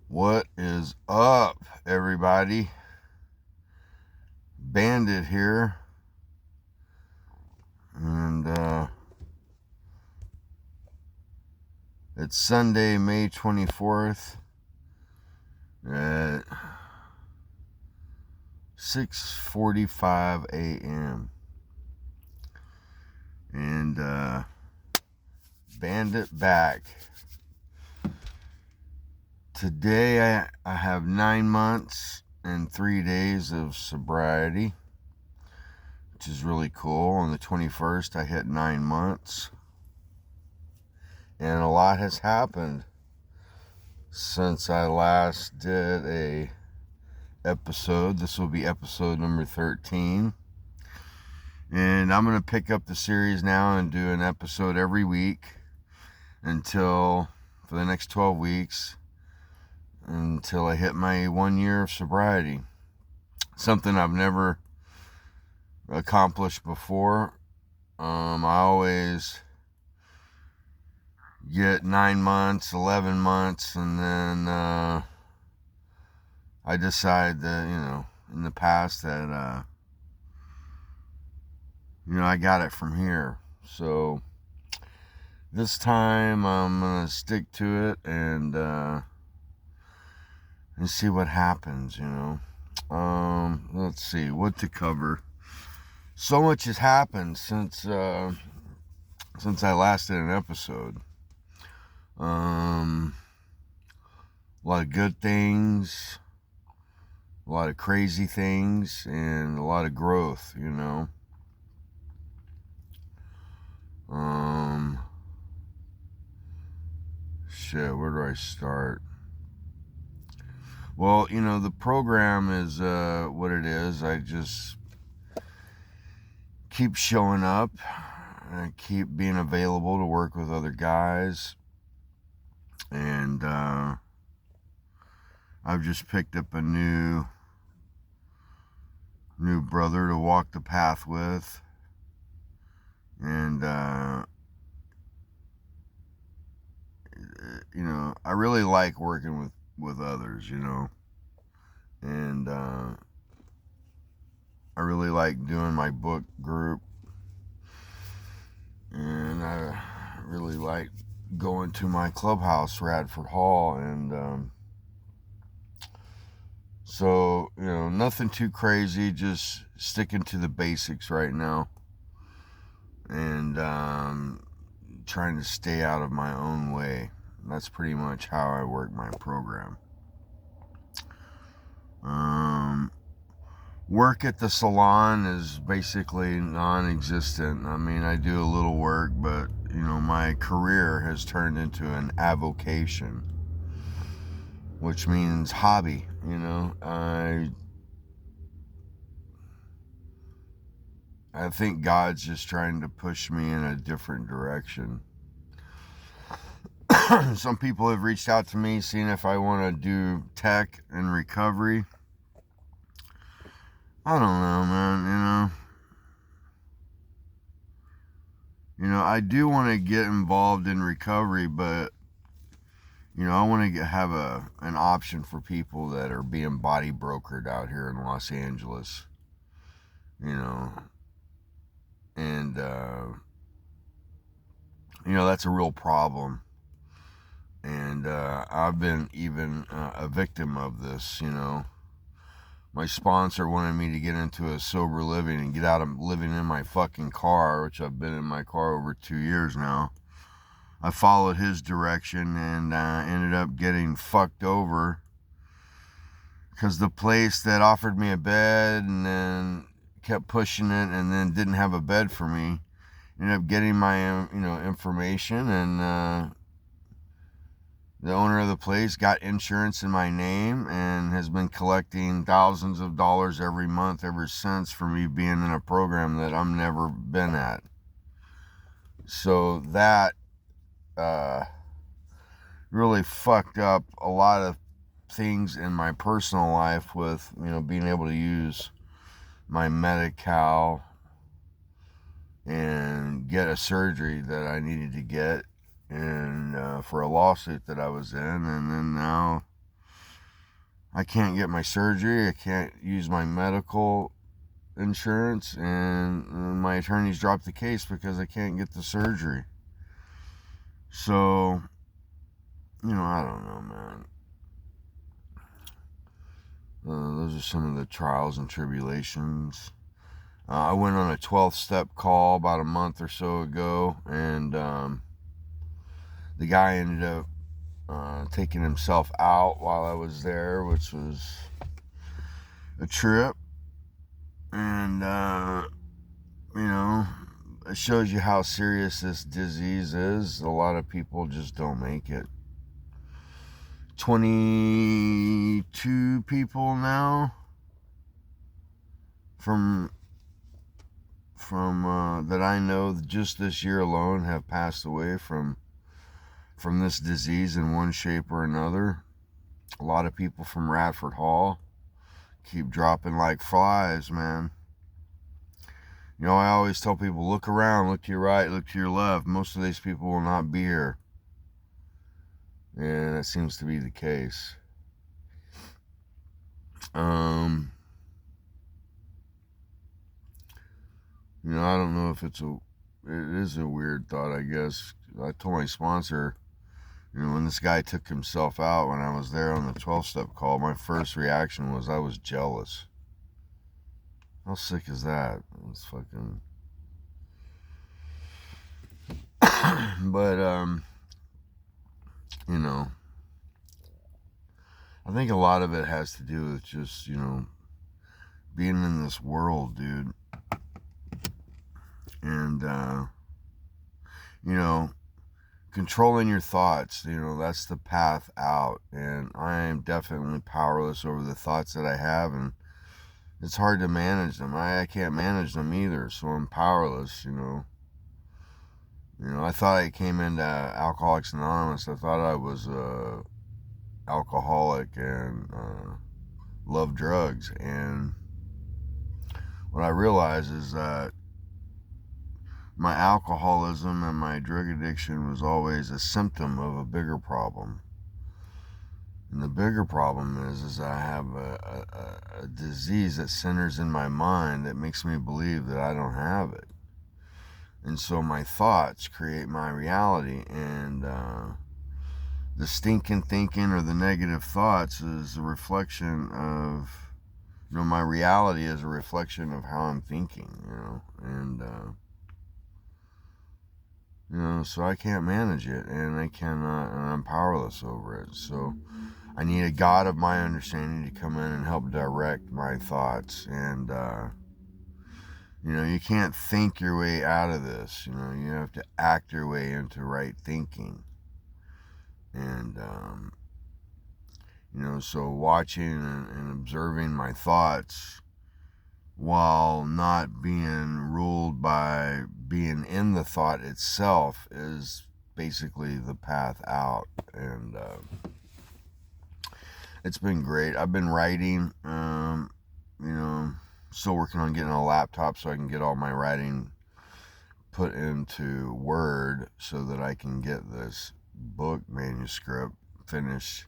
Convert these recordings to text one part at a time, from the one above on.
What is up, everybody? Bandit here, and it's Sunday, May 24th at 6:45 a.m. and Bandit back. Today I have 9 months and 3 days of sobriety, which is really cool. On the 21st, I hit 9 months, and a lot has happened since I last did a episode. This will be episode number 13, and I'm going to pick up the series now and do an episode every week for the next 12 weeks, until I hit my 1 year of sobriety. Something I've never accomplished before. I always get 9 months, 11 months, and then I decide that, in the past that, I got it from here. So this time I'm going to stick to it and see what happens, Let's see what to cover. So much has happened since I last did an episode. A lot of good things, a lot of crazy things, and a lot of growth, where do I start? Well, the program is what it is. I just keep showing up. I keep being available to work with other guys. And I've just picked up a new brother to walk the path with. And, I really like working with others, and I really like doing my book group, and I really like going to my clubhouse, Radford Hall, and so, nothing too crazy, just sticking to the basics right now, and trying to stay out of my own way. That's pretty much how I work my program. Work at the salon is basically non-existent. I mean, I do a little work, but my career has turned into an avocation, which means hobby. I think God's just trying to push me in a different direction. Some people have reached out to me seeing if I want to do tech and recovery. I don't know, man. I do want to get involved in recovery, but I want to have an option for people that are being body brokered out here in Los Angeles. And that's a real problem. And I've been even a victim of this. My sponsor wanted me to get into a sober living and get out of living in my fucking car, which I've been in my car over 2 years now. I followed his direction and ended up getting fucked over because the place that offered me a bed and then kept pushing it and then didn't have a bed for me ended up getting my information, and the owner of the place got insurance in my name and has been collecting thousands of dollars every month ever since for me being in a program that I've never been at. So that really fucked up a lot of things in my personal life with, being able to use my Medi-Cal and get a surgery that I needed to get, and for a lawsuit that I was in. And then now I can't get my surgery. I can't use my medical insurance, and my attorneys dropped the case because I can't get the surgery. So, I don't know, man. Those are some of the trials and tribulations. I went on a 12th step call about a month or so ago, and the guy ended up taking himself out while I was there, which was a trip. And, it shows you how serious this disease is. A lot of people just don't make it. 22 people now from that I know just this year alone have passed away from this disease in one shape or another. A lot of people from Radford Hall keep dropping like flies, man. I always tell people, look around, look to your right, look to your left. Most of these people will not be here. And that seems to be the case. I don't know if it is a weird thought, I guess. I told my sponsor, when this guy took himself out when I was there on the 12-step call, my first reaction was I was jealous. How sick is that? It's fucking... But, I think a lot of it has to do with just, being in this world, dude. And, controlling your thoughts, that's the path out. And I am definitely powerless over the thoughts that I have, and it's hard to manage them. I can't manage them either, so I'm powerless, I thought I came into Alcoholics Anonymous. I thought I was alcoholic and loved drugs. And what I realized is that my alcoholism and my drug addiction was always a symptom of a bigger problem. And the bigger problem is I have a disease that centers in my mind that makes me believe that I don't have it. And so my thoughts create my reality, and the stinking thinking or the negative thoughts is a reflection of, my reality is a reflection of how I'm thinking, and, so I can't manage it, and I cannot, and I'm powerless over it. So I need a God of my understanding to come in and help direct my thoughts. And, you can't think your way out of this. You have to act your way into right thinking. And, so watching and observing my thoughts while not being ruled by being in the thought itself is basically the path out. And it's been great. I've been writing, still working on getting a laptop so I can get all my writing put into Word so that I can get this book manuscript finished.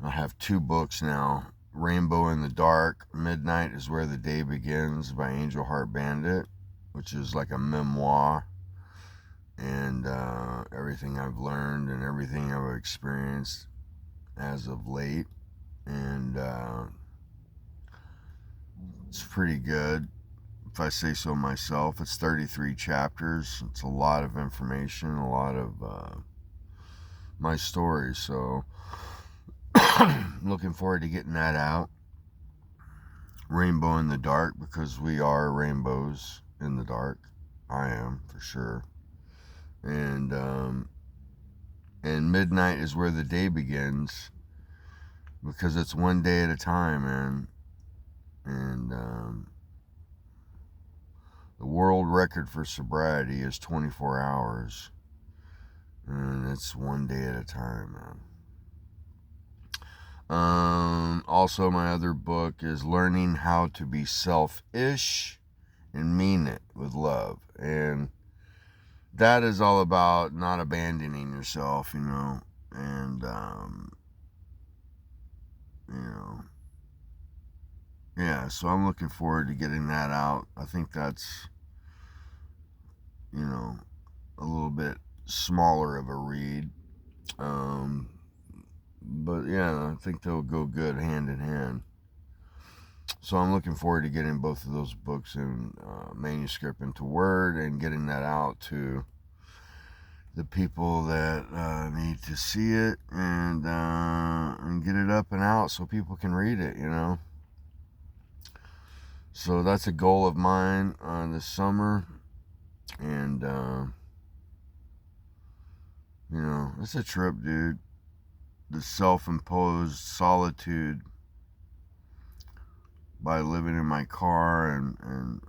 I have 2 books now. Rainbow in the Dark, Midnight is Where the Day Begins by Angel Heart Bandit, which is like a memoir, and everything I've learned and everything I've experienced as of late. And it's pretty good, if I say so myself. It's 33 chapters. It's a lot of information, a lot of my story. So looking forward to getting that out. Rainbow in the Dark, because we are rainbows in the dark. I am, for sure. And Midnight is Where the Day Begins, because it's one day at a time, man. And the world record for sobriety is 24 hours. And it's one day at a time, man. Also, my other book is Learning How to Be Selfish and Mean It with Love. And that is all about not abandoning yourself, and you know, yeah, so I'm looking forward to getting that out. I think that's, you know, a little bit smaller of a read. Um, but yeah, I think they'll go good hand in hand. So I'm looking forward to getting both of those books in manuscript into Word and getting that out to the people that need to see it and get it up and out so people can read it, you know. So that's a goal of mine this summer, and you know, it's a trip, dude. The self-imposed solitude by living in my car and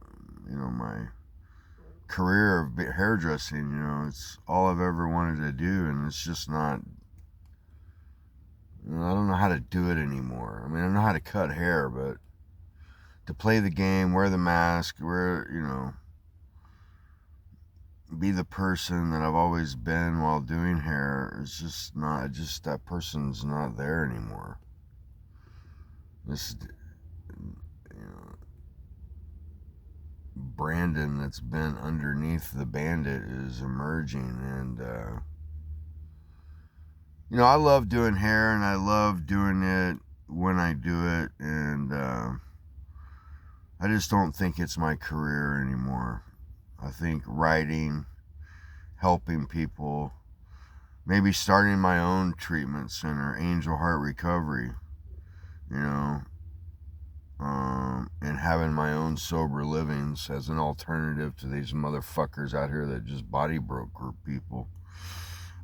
you know, my career of hairdressing, you know, it's all I've ever wanted to do, and it's just not, you know, I don't know how to do it anymore. I mean, I know how to cut hair, but to play the game, wear the mask, wear, you know, be the person that I've always been while doing hair, it's just not, just that person's not there anymore. This, you know, Brandon that's been underneath the bandit is emerging, and you know, I love doing hair, and I love doing it when I do it, and I just don't think it's my career anymore. I think writing, helping people, maybe starting my own treatment center, Angel Heart Recovery, you know, and having my own sober livings as an alternative to these motherfuckers out here that just body broker people.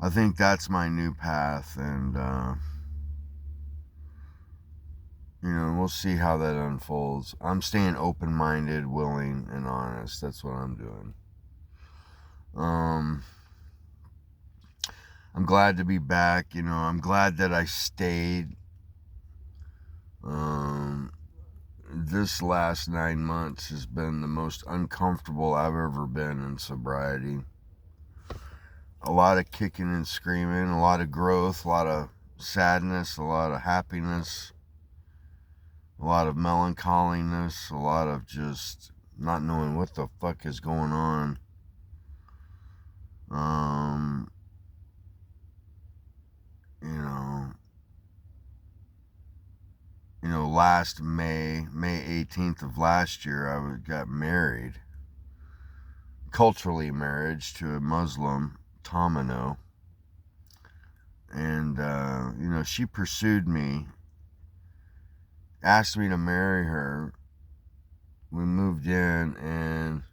I think that's my new path, and you know, we'll see how that unfolds. I'm staying open-minded, willing, and honest. That's what I'm doing. I'm glad to be back. You know, I'm glad that I stayed. This last 9 months has been the most uncomfortable I've ever been in sobriety. A lot of kicking and screaming, a lot of growth, a lot of sadness, a lot of happiness, a lot of melancholiness, a lot of just not knowing what the fuck is going on. You know, last May 18th of last year, I got married, culturally married to a Muslim, Tamino. And, you know, she pursued me, asked me to marry her. We moved in and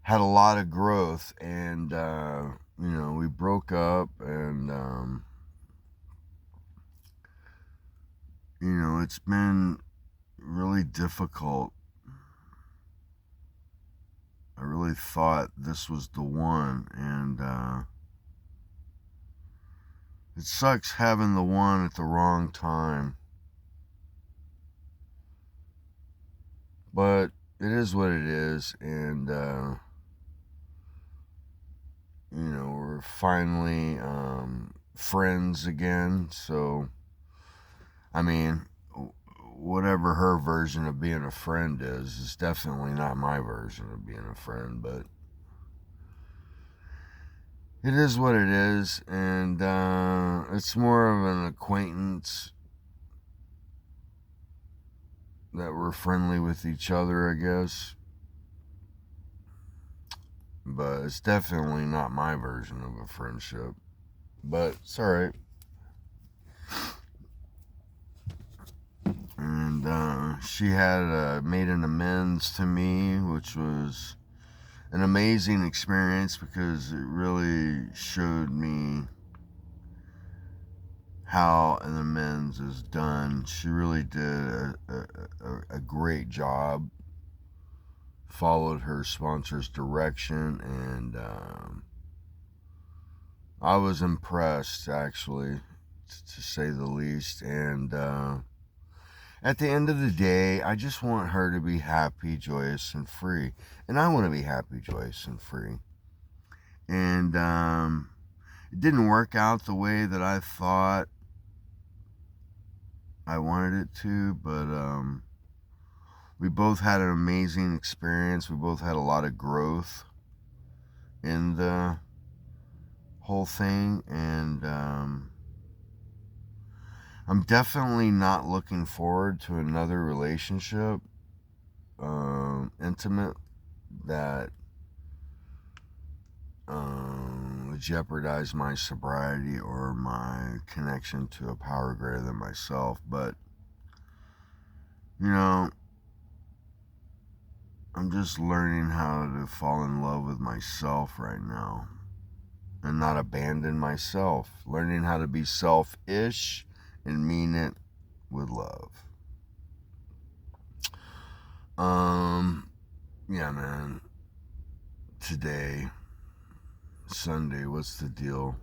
had a lot of growth, and, you know, we broke up, and, you know, it's been really difficult. I really thought this was the one, and it sucks having the one at the wrong time. But it is what it is, and you know, we're finally friends again. So, I mean, whatever her version of being a friend is definitely not my version of being a friend, but it is what it is, and it's more of an acquaintance that we're friendly with each other, I guess. But it's definitely not my version of a friendship. But it's alright. And she had made an amends to me, which was an amazing experience because it really showed me how an amends is done. She really did a great job, followed her sponsor's direction, and I was impressed, actually, to say the least. And at the end of the day, I just want her to be happy, joyous, and free. And I want to be happy, joyous, and free. And it didn't work out the way that I thought I wanted it to, but we both had an amazing experience. We both had a lot of growth in the whole thing, and I'm definitely not looking forward to another relationship, intimate, that would jeopardize my sobriety or my connection to a power greater than myself. But, you know, I'm just learning how to fall in love with myself right now and not abandon myself. Learning how to be selfish and mean it with love. Yeah, man. Today, Sunday, what's the deal?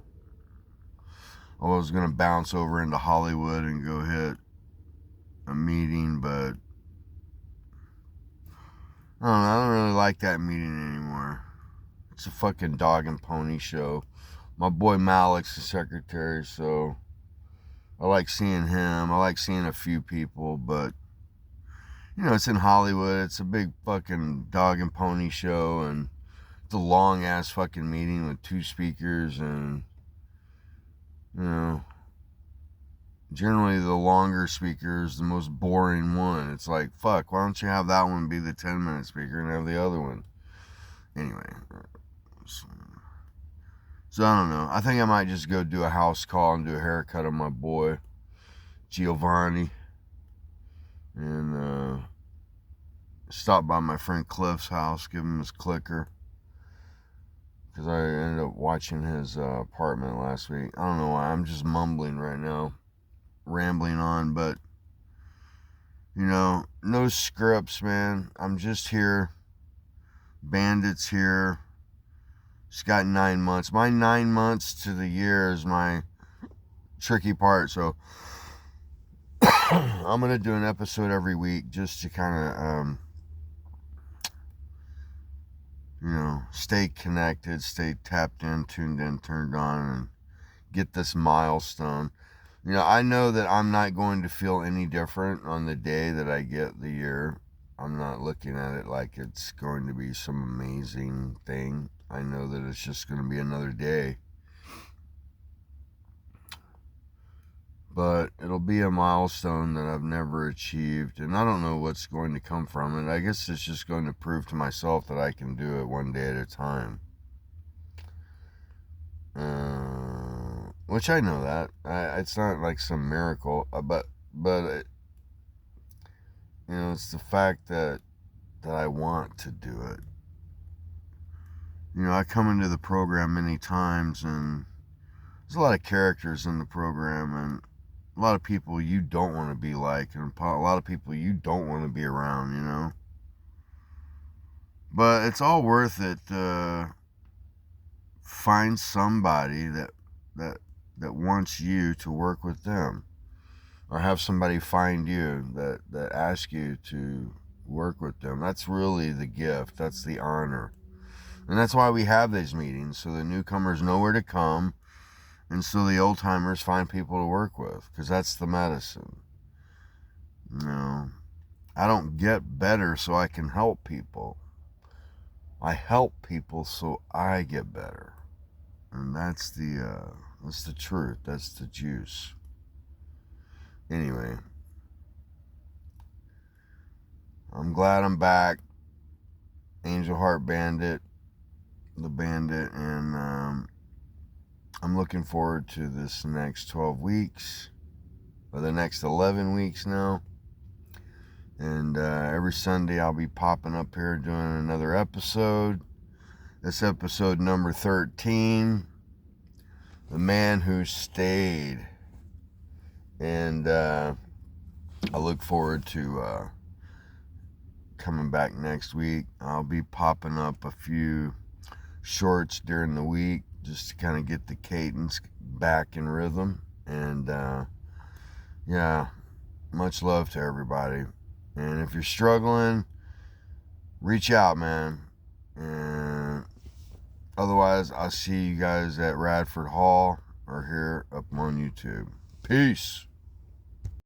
I was gonna bounce over into Hollywood and go hit a meeting, but I don't know, I don't really like that meeting anymore. It's a fucking dog and pony show. My boy Malik's the secretary, so I like seeing him. I like seeing a few people, but you know, it's in Hollywood. It's a big fucking dog and pony show, and it's a long ass fucking meeting with 2 speakers, and you know, generally the longer speaker is the most boring one. It's like, fuck, why don't you have that one be the 10-minute speaker and have the other one? Anyway, so I don't know. I think I might just go do a house call and do a haircut on my boy Giovanni, and stop by my friend Cliff's house, give him his clicker, because I ended up watching his apartment last week. I don't know why, I'm just mumbling right now, rambling on, but you know, no scripts, man. I'm just here. Bandit's here. It's got 9 months. My 9 months to the year is my tricky part, so I'm gonna do an episode every week just to kind of you know, stay connected, stay tapped in, tuned in, turned on, and get this milestone. You know, I know that I'm not going to feel any different on the day that I get the year. I'm not looking at it like it's going to be some amazing thing. I know that it's just going to be another day. But it'll be a milestone that I've never achieved, and I don't know what's going to come from it. I guess it's just going to prove to myself that I can do it one day at a time. Which I know that. It's not like some miracle, but it, you know, it's the fact that I want to do it. You know, I come into the program many times, and there's a lot of characters in the program, and a lot of people you don't want to be like, and a lot of people you don't want to be around, you know. But it's all worth it to find somebody that wants you to work with them, or have somebody find you that asks you to work with them. That's really the gift. That's the honor. And that's why we have these meetings, so the newcomers know where to come, and so the old timers find people to work with, because that's the medicine. You know, I don't get better so I can help people. I help people so I get better. And that's the truth. That's the juice. Anyway, I'm glad I'm back. Angel Heart Bandit, the Bandit, and I'm looking forward to this next 12 weeks, or the next 11 weeks now. And every Sunday I'll be popping up here doing another episode. This episode number 13, The Man Who Stayed. And I look forward to coming back next week. I'll be popping up a few shorts during the week just to kind of get the cadence back in rhythm. And yeah, much love to everybody. And if you're struggling, reach out, man. And otherwise, I'll see you guys at Radford Hall or here up on YouTube. Peace.